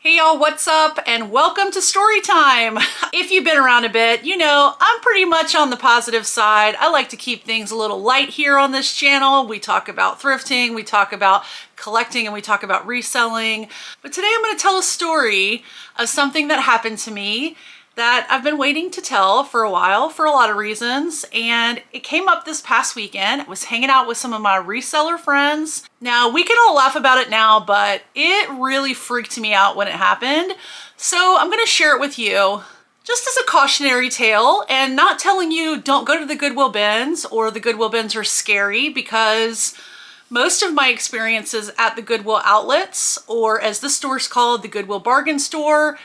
Hey y'all, what's up? And welcome to story time. If you've been around a bit, you know I'm pretty much on the positive side. I like to keep things a little light here on this channel. We talk about thrifting, we talk about collecting, and we talk about reselling. But today I'm going to tell a story of something that happened to me that I've been waiting to tell for a while for a lot of reasons, and it came up this past weekend. I was hanging out with some of my reseller friends. Now, we can all laugh about it now, but it really freaked me out when it happened. So I'm gonna share it with you just as a cautionary tale, and not telling you don't go to the Goodwill bins or the Goodwill bins are scary, because most of my experiences at the Goodwill outlets, or as the store's called, the Goodwill bargain store,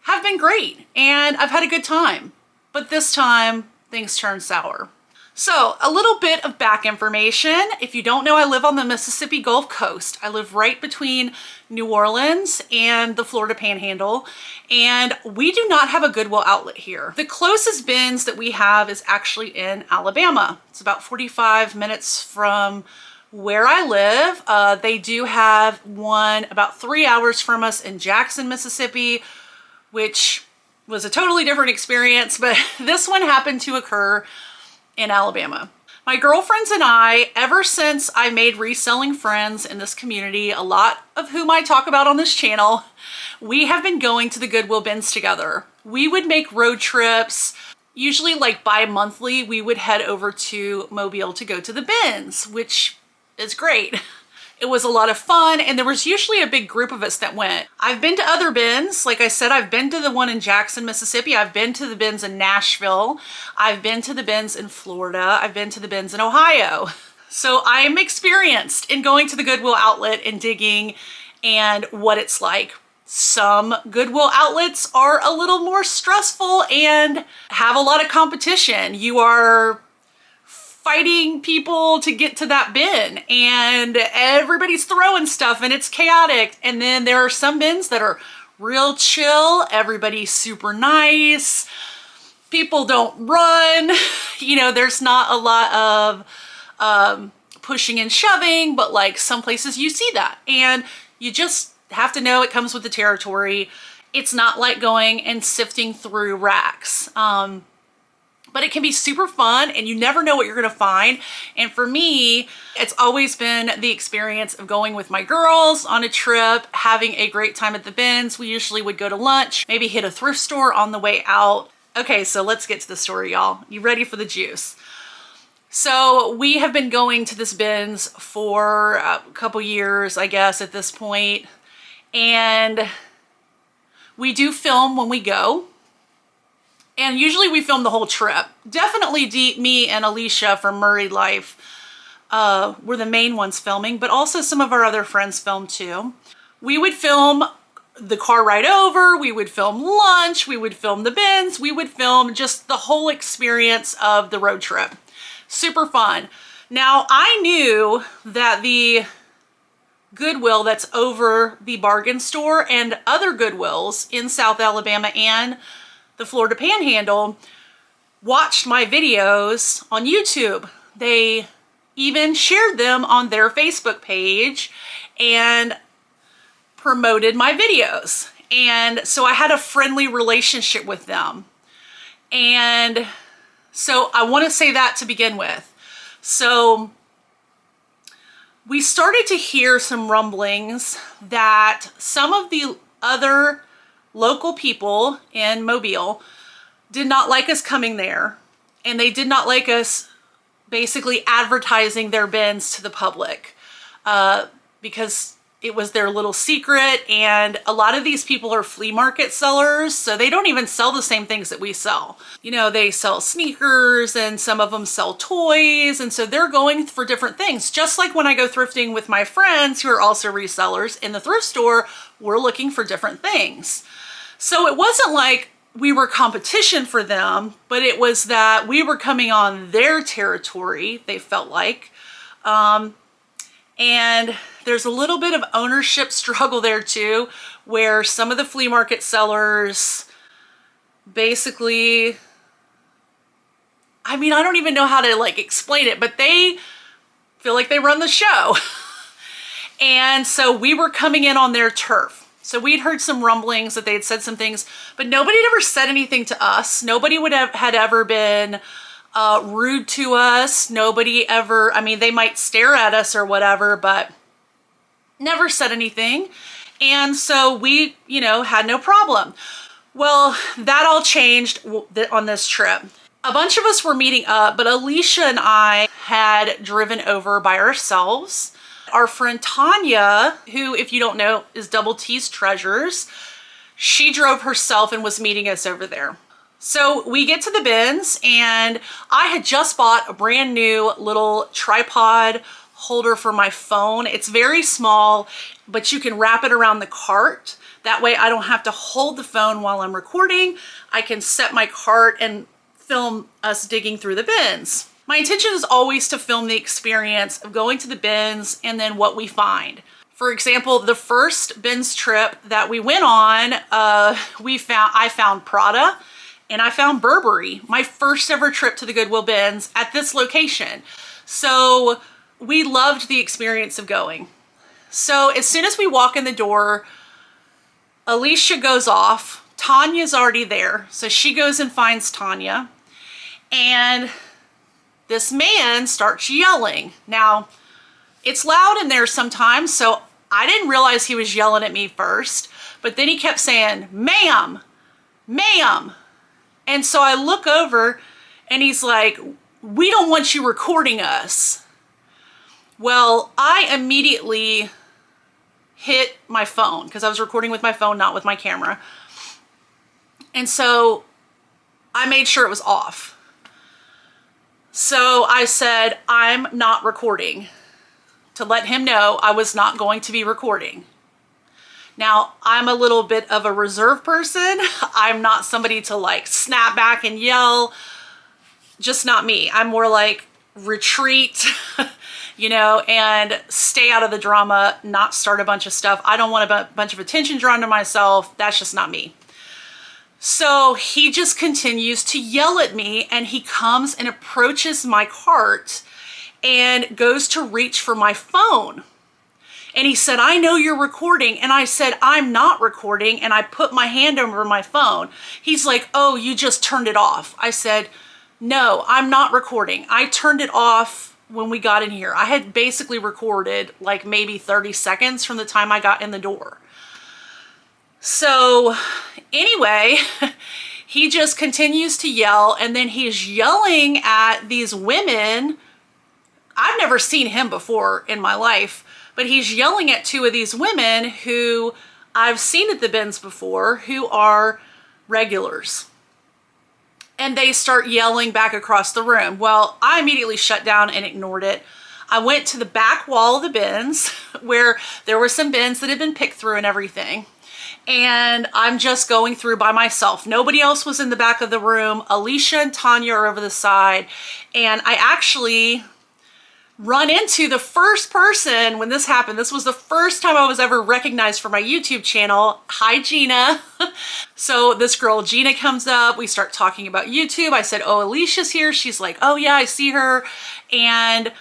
have been great, and I've had a good time. But this time, things turned sour. So, a little bit of back information. If you don't know, I live on the Mississippi Gulf Coast. I live right between New Orleans and the Florida Panhandle, and we do not have a Goodwill outlet here. The closest bins that we have is actually in Alabama. It's about 45 minutes from where I live. They do have one about 3 hours from us in Jackson, Mississippi, which was a totally different experience, but this one happened to occur in Alabama. My girlfriends and I, ever since I made reselling friends in this community, a lot of whom I talk about on this channel, we have been going to the Goodwill bins together. We would make road trips, usually like bi-monthly. We would head over to Mobile to go to the bins, which is great. It was a lot of fun, and there was usually a big group of us that went. I've been to other bins. Like I said, I've been to the one in Jackson, Mississippi. I've been to the bins in Nashville. I've been to the bins in Florida. I've been to the bins in Ohio. So I am experienced in going to the Goodwill outlet and digging and what it's like. Some Goodwill outlets are a little more stressful and have a lot of competition. You are fighting people to get to that bin, and everybody's throwing stuff and it's chaotic. And then there are some bins that are real chill. Everybody's super nice. People don't run. You know, there's not a lot of pushing and shoving, but like some places you see that, and you just have to know it comes with the territory. It's not like going and sifting through racks. But it can be super fun, and you never know what you're gonna find. And for me, it's always been the experience of going with my girls on a trip, having a great time at the bins. We usually would go to lunch, maybe hit a thrift store on the way out. Okay, so let's get to the story, y'all. You ready for the juice? So we have been going to this bins for a couple years, I guess, at this point. And we do film when we go. And usually we film the whole trip. Definitely me and Alicia from Murray Life were the main ones filming, but also some of our other friends filmed too. We would film the car ride over, we would film lunch, we would film the bins, we would film just the whole experience of the road trip. Super fun. Now, I knew that the Goodwill that's over the bargain store and other Goodwills in South Alabama and the Florida Panhandle watched my videos on YouTube. They even shared them on their Facebook page and promoted my videos. And so I had a friendly relationship with them. And so I want to say that to begin with. So we started to hear some rumblings that some of the other local people in Mobile did not like us coming there, and they did not like us basically advertising their bins to the public because it was their little secret. And a lot of these people are flea market sellers, so they don't even sell the same things that we sell. You know, they sell sneakers, and some of them sell toys, and so they're going for different things. Just like when I go thrifting with my friends who are also resellers in the thrift store, we're looking for different things. So it wasn't like we were competition for them, but it was that we were coming on their territory, they felt like. And there's a little bit of ownership struggle there too, where some of the flea market sellers basically, I mean, I don't even know how to like explain it, but they feel like they run the show. And so we were coming in on their turf. So we'd heard some rumblings that they had said some things, but nobody had ever said anything to us. Nobody had ever been rude to us. Nobody ever, I mean, they might stare at us or whatever, but never said anything. And so we, you know, had no problem. Well, that all changed on this trip. A bunch of us were meeting up, but Alicia and I had driven over by ourselves. Our friend Tanya, who, if you don't know, is Double T's Treasures, she drove herself and was meeting us over there. So we get to the bins, and I had just bought a brand new little tripod holder for my phone. It's very small, but you can wrap it around the cart. That way I don't have to hold the phone while I'm recording. I can set my cart and film us digging through the bins. My intention is always to film the experience of going to the bins and then what we find. For example, the first bins trip that we went on, I found Prada and I found Burberry. My first ever trip to the Goodwill bins at this location. So we loved the experience of going. So as soon as we walk in the door, Alicia goes off. Tanya's already there. So she goes and finds Tanya. And this man starts yelling. Now, it's loud in there sometimes, so I didn't realize he was yelling at me first. But then he kept saying, ma'am, ma'am. And so I look over and he's like, we don't want you recording us. Well, I immediately hit my phone because I was recording with my phone, not with my camera. And so I made sure it was off. So I said, I'm not recording, to let him know I was not going to be recording. Now, I'm a little bit of a reserved person. I'm not somebody to like snap back and yell. Just not me. I'm more like retreat, you know, and stay out of the drama, not start a bunch of stuff. I don't want a bunch of attention drawn to myself. That's just not me. So he just continues to yell at me, and he comes and approaches my cart and goes to reach for my phone. And he said, I know you're recording. And I said, I'm not recording. And I put my hand over my phone. He's like, oh, you just turned it off. I said, no, I'm not recording. I turned it off when we got in here. I had basically recorded like maybe 30 seconds from the time I got in the door. So anyway, he just continues to yell, and then he's yelling at these women. I've never seen him before in my life, but he's yelling at two of these women who I've seen at the bins before, who are regulars. And they start yelling back across the room. Well, I immediately shut down and ignored it. I went to the back wall of the bins where there were some bins that had been picked through and everything. And I'm just going through by myself. Nobody else was in the back of the room. Alicia and Tanya are over the side. And I actually run into the first person when this happened. This was the first time I was ever recognized for my YouTube channel. Hi, Gina. So this girl, Gina, comes up. We start talking about YouTube. I said, oh, Alicia's here. She's like, oh yeah, I see her. And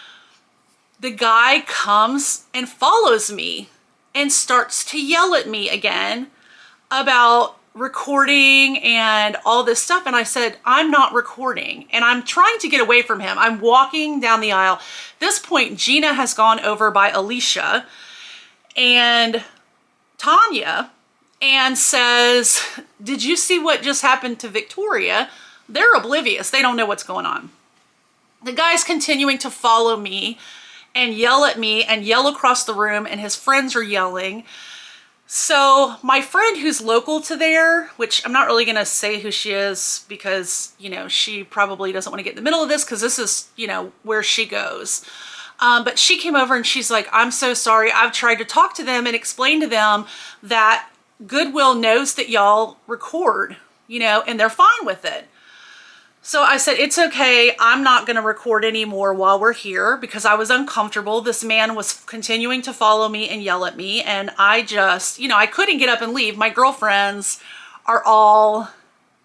the guy comes and follows me and starts to yell at me again about recording and all this stuff. And I said, I'm not recording. And I'm trying to get away from him. I'm walking down the aisle. At this point, Gina has gone over by Alicia and Tanya and says, did you see what just happened to Victoria? They're oblivious. They don't know what's going on. The guy's continuing to follow me and yell at me and yell across the room, and his friends are yelling. So my friend who's local to there, which I'm not really gonna say who she is because, you know, she probably doesn't want to get in the middle of this because this is, you know, where she goes. But she came over and she's like, I'm so sorry. I've tried to talk to them and explain to them that Goodwill knows that y'all record, you know, and they're fine with it. So I said, it's okay. I'm not going to record anymore while we're here because I was uncomfortable. This man was continuing to follow me and yell at me. And I just, you know, I couldn't get up and leave. My girlfriends are all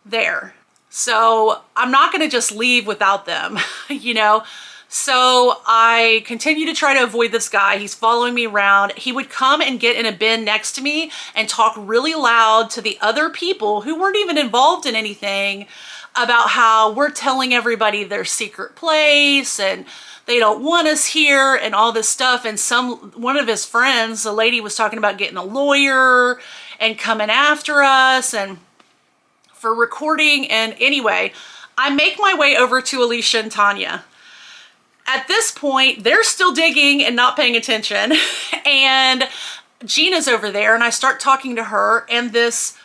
there. So I'm not going to just leave without them, you know. So I continue to try to avoid this guy. He's following me around. He would come and get in a bin next to me and talk really loud to the other people who weren't even involved in anything about how we're telling everybody their secret place and they don't want us here and all this stuff. And one of his friends, a lady, was talking about getting a lawyer and coming after us and for recording. And anyway, I make my way over to Alicia and Tanya. At this point, they're still digging and not paying attention. And Gina's over there and I start talking to her and this,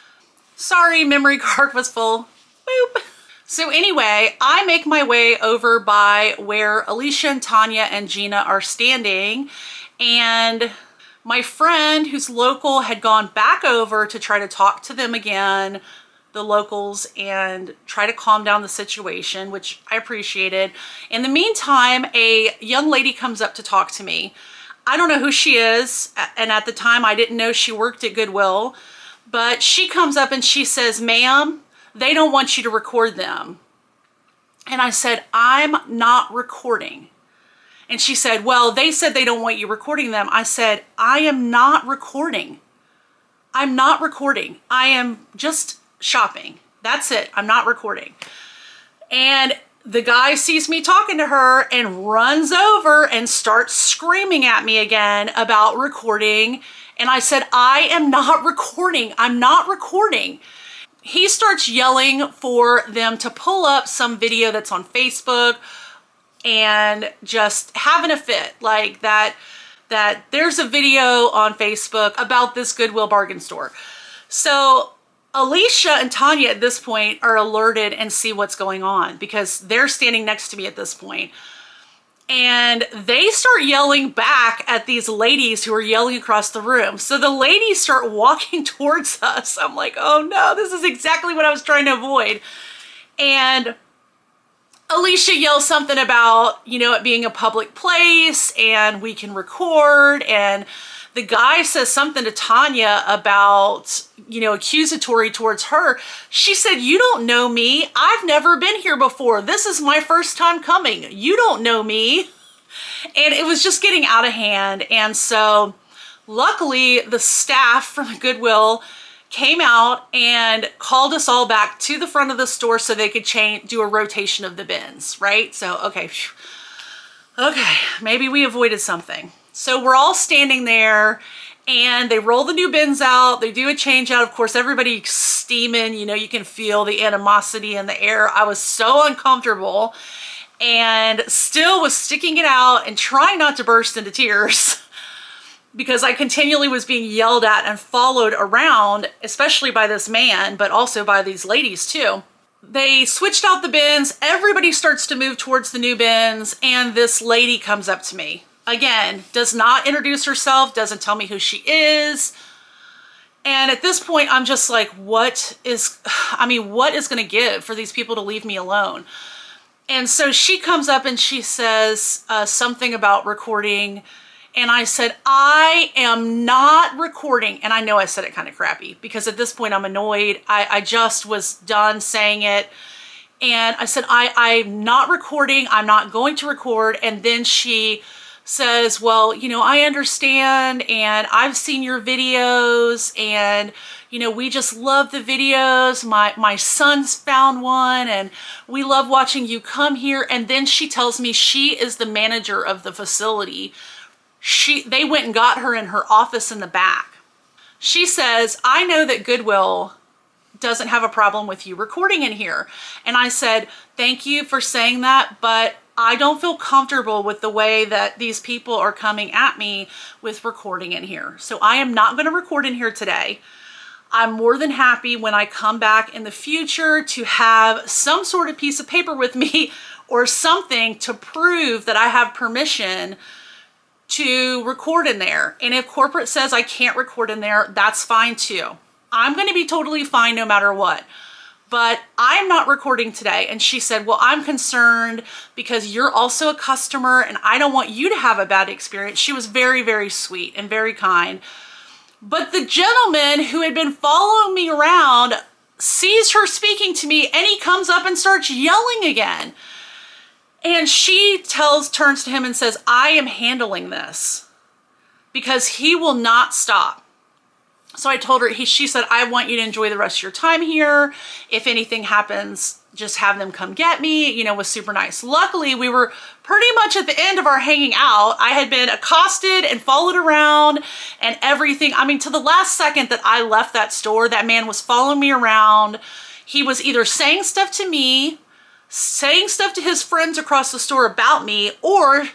sorry, memory card was full. Boop. So anyway, I make my way over by where Alicia and Tanya and Gina are standing. And my friend who's local had gone back over to try to talk to them again, the locals, and try to calm down the situation, which I appreciated. In the meantime, a young lady comes up to talk to me. I don't know who she is, and at the time I didn't know she worked at Goodwill, but she comes up and she says, "Ma'am, they don't want you to record them." And I said, "I'm not recording." And she said, "Well, they said they don't want you recording them." I said, "I am not recording. I'm not recording. I am just shopping. That's it. I'm not recording." And the guy sees me talking to her and runs over and starts screaming at me again about recording. And I said, "I am not recording. I'm not recording." He starts yelling for them to pull up some video that's on Facebook and just having a fit like that there's a video on Facebook about this Goodwill bargain store. So Alicia and Tanya at this point are alerted and see what's going on because they're standing next to me at this point. And they start yelling back at these ladies who are yelling across the room. So the ladies start walking towards us. I'm like, oh no, this is exactly what I was trying to avoid. And Alicia yells something about, you know, it being a public place and we can record. And the guy says something to Tanya about, you know, accusatory towards her. She said, "You don't know me. I've never been here before. This is my first time coming. You don't know me." And it was just getting out of hand. And so luckily the staff from Goodwill came out and called us all back to the front of the store so they could do a rotation of the bins, right? So, okay, maybe we avoided something. So we're all standing there and they roll the new bins out. They do a change out. Of course, everybody's steaming, you know, you can feel the animosity in the air. I was so uncomfortable and still was sticking it out and trying not to burst into tears because I continually was being yelled at and followed around, especially by this man, but also by these ladies too. They switched out the bins. Everybody starts to move towards the new bins and this lady comes up to me. Again, does not introduce herself, doesn't tell me who she is. And at this point, I'm just like, what is going to give for these people to leave me alone? And so she comes up and she says something about recording. And I said, "I am not recording." And I know I said it kind of crappy because at this point I'm annoyed. I just was done saying it. And I said, I'm not recording. I'm not going to record. And then she says, "Well, you know, I understand and I've seen your videos and, you know, we just love the videos. My son's found one and we love watching you come here." And then she tells me she is the manager of the facility. They went and got her in her office in the back. She says, "I know that Goodwill doesn't have a problem with you recording in here." And I said, "Thank you for saying that, but I don't feel comfortable with the way that these people are coming at me with recording in here. So I am not going to record in here today. I'm more than happy when I come back in the future to have some sort of piece of paper with me or something to prove that I have permission to record in there. And if corporate says I can't record in there, that's fine too. I'm going to be totally fine no matter what. But I'm not recording today." And she said, "Well, I'm concerned because you're also a customer and I don't want you to have a bad experience." She was very, very sweet and very kind. But the gentleman who had been following me around sees her speaking to me and he comes up and starts yelling again. And she turns to him and says, I am handling this because he will not stop. So I told her, she said, I want you to enjoy the rest of your time here. If anything happens, just have them come get me, you know, was super nice. Luckily, we were pretty much at the end of our hanging out. I had been accosted and followed around and everything. I mean, to the last second that I left that store, that man was following me around. He was either saying stuff to me, saying stuff to his friends across the store about me, or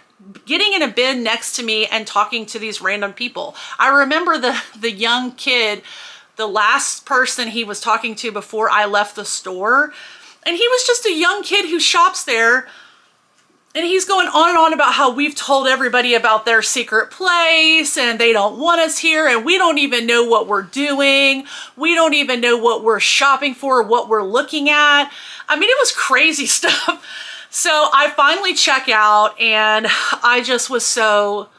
getting in a bin next to me and talking to these random people. I remember the young kid, the last person he was talking to before I left the store, and he was just a young kid who shops there, and he's going on and on about how we've told everybody about their secret place and they don't want us here and we don't even know what we're doing. We don't even know what we're shopping for or what we're looking at. I mean, it was crazy stuff. So I finally check out and I just was so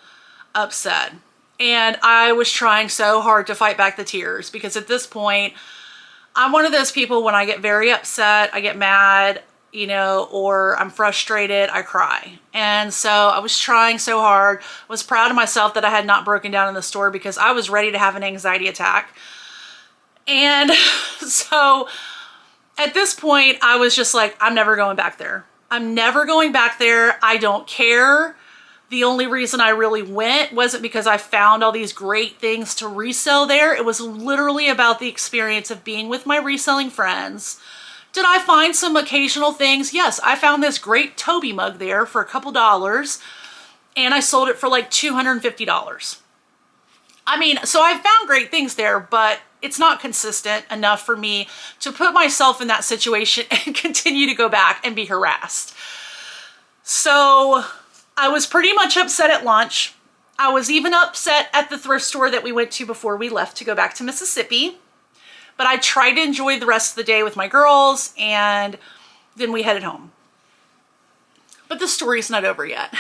upset. And I was trying so hard to fight back the tears because at this point, I'm one of those people when I get very upset, I get mad, you know, or I'm frustrated, I cry. And so I was trying so hard, was proud of myself that I had not broken down in the store because I was ready to have an anxiety attack. And so at this point, I was just like, I'm never going back there. I'm never going back there. I don't care. The only reason I really went wasn't because I found all these great things to resell there. It was literally about the experience of being with my reselling friends. Did I find some occasional things? Yes, I found this great Toby mug there for a couple dollars and I sold it for like $250. I mean, so I found great things there, but it's not consistent enough for me to put myself in that situation and continue to go back and be harassed. So I was pretty much upset at lunch. I was even upset at the thrift store that we went to before we left to go back to Mississippi. But I tried to enjoy the rest of the day with my girls and then we headed home. But the story's not over yet.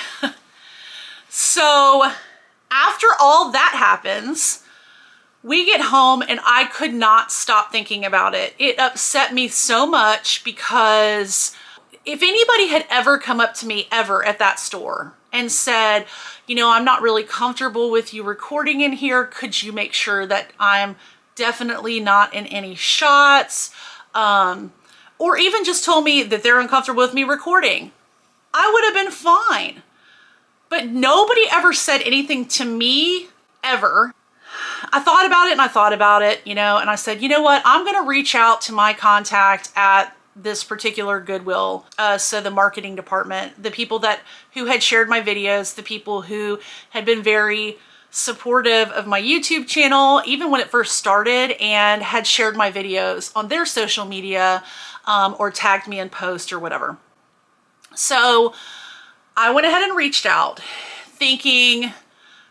So after all that happens, we get home and I could not stop thinking about it. It upset me so much because if anybody had ever come up to me ever at that store and said, you know, I'm not really comfortable with you recording in here. Could you make sure that I'm definitely not in any shots? Or even just told me that they're uncomfortable with me recording, I would have been fine. But nobody ever said anything to me ever. I thought about it and I thought about it, you know, and I said, you know what? I'm going to reach out to my contact at this particular Goodwill. So the marketing department, the people who had shared my videos, the people who had been very supportive of my YouTube channel, even when it first started, and had shared my videos on their social media or tagged me in posts or whatever. So I went ahead and reached out thinking,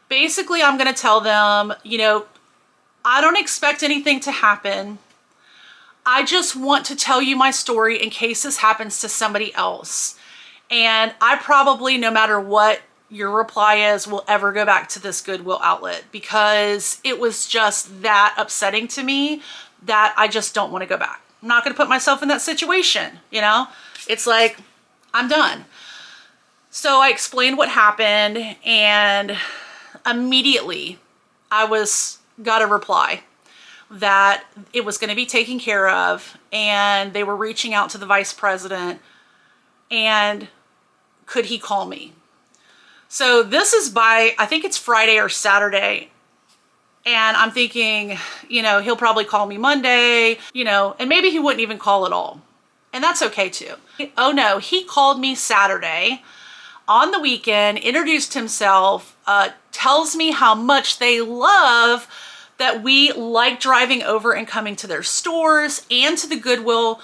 basically, I'm going to tell them, you know, I don't expect anything to happen. I just want to tell you my story in case this happens to somebody else. And I probably, no matter what your reply is, will ever go back to this Goodwill outlet because it was just that upsetting to me that I just don't want to go back. I'm not going to put myself in that situation, you know? It's like, I'm done. So I explained what happened and immediately I got a reply that it was going to be taken care of and they were reaching out to the vice president and could he call me? So this is by, I think it's Friday or Saturday. And I'm thinking, you know, he'll probably call me Monday, you know, and maybe he wouldn't even call at all. And that's okay too. Oh no, he called me Saturday on the weekend, introduced himself, tells me how much they love that we like driving over and coming to their stores and to the Goodwill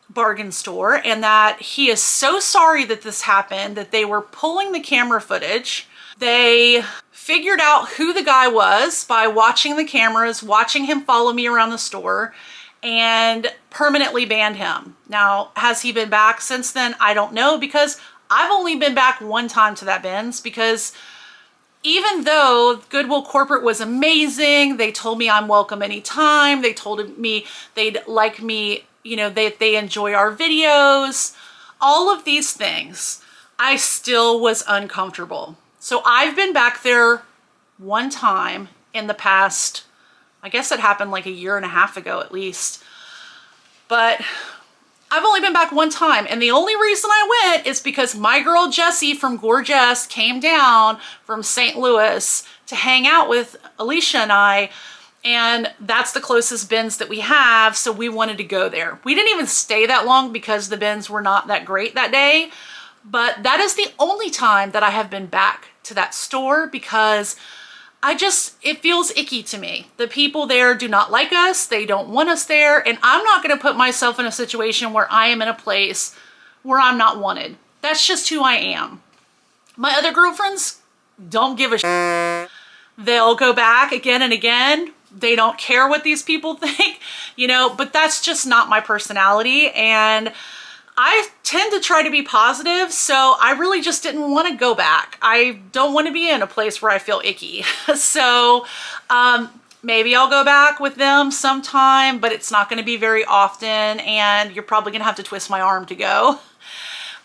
bargain store, and that he is so sorry that this happened, that they were pulling the camera footage. They figured out who the guy was by watching the cameras, watching him follow me around the store, and permanently banned him. Now, has he been back since then? I don't know, because I've only been back one time to that bins, because even though Goodwill Corporate was amazing, they told me I'm welcome anytime, they told me they'd like me, you know, they enjoy our videos, all of these things. I still was uncomfortable. So I've been back there one time in the past, I guess it happened like a year and a half ago at least, but I've only been back one time, and the only reason I went is because my girl Jessie from GorJes came down from St. Louis to hang out with Alicia and I, and that's the closest bins that we have, so we wanted to go there. We didn't even stay that long because the bins were not that great that day, but that is the only time that I have been back to that store because it feels icky to me. The people there do not like us. They don't want us there. And I'm not going to put myself in a situation where I am in a place where I'm not wanted. That's just who I am. My other girlfriends don't give a shit. They'll go back again and again. They don't care what these people think, you know, but that's just not my personality. And I tend to try to be positive, so I really just didn't want to go back. I don't want to be in a place where I feel icky. So maybe I'll go back with them sometime, but it's not going to be very often, and you're probably going to have to twist my arm to go.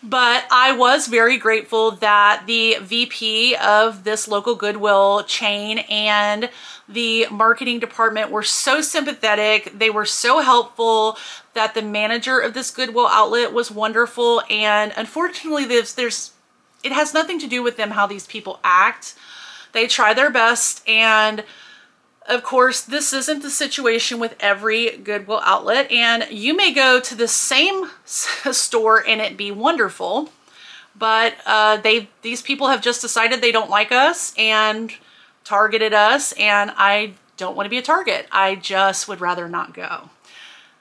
But I was very grateful that the VP of this local Goodwill chain and the marketing department were so sympathetic. They were so helpful, that the manager of this Goodwill outlet was wonderful. And unfortunately, it has nothing to do with them, how these people act. They try their best, and of course, this isn't the situation with every Goodwill outlet, and you may go to the same store and it be wonderful, but these people have just decided they don't like us and targeted us, and I don't want to be a target. I just would rather not go.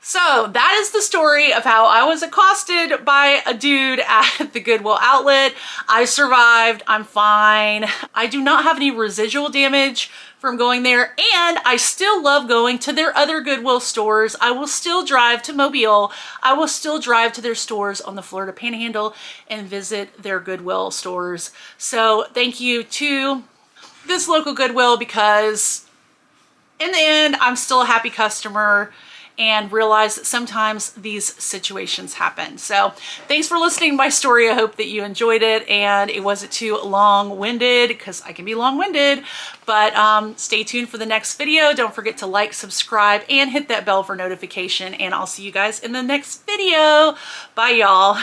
So that is the story of how I was accosted by a dude at the Goodwill outlet. I survived. I'm fine. I do not have any residual damage from going there, and I still love going to their other Goodwill stores. I will still drive to Mobile. I will still drive to their stores on the Florida Panhandle and visit their Goodwill stores. So thank you to this local Goodwill, because in the end, I'm still a happy customer and realize that sometimes these situations happen. So thanks for listening to my story. I hope that you enjoyed it and it wasn't too long-winded, because I can be long-winded, but stay tuned for the next video. Don't forget to like, subscribe, and hit that bell for notification, and I'll see you guys in the next video. Bye, y'all.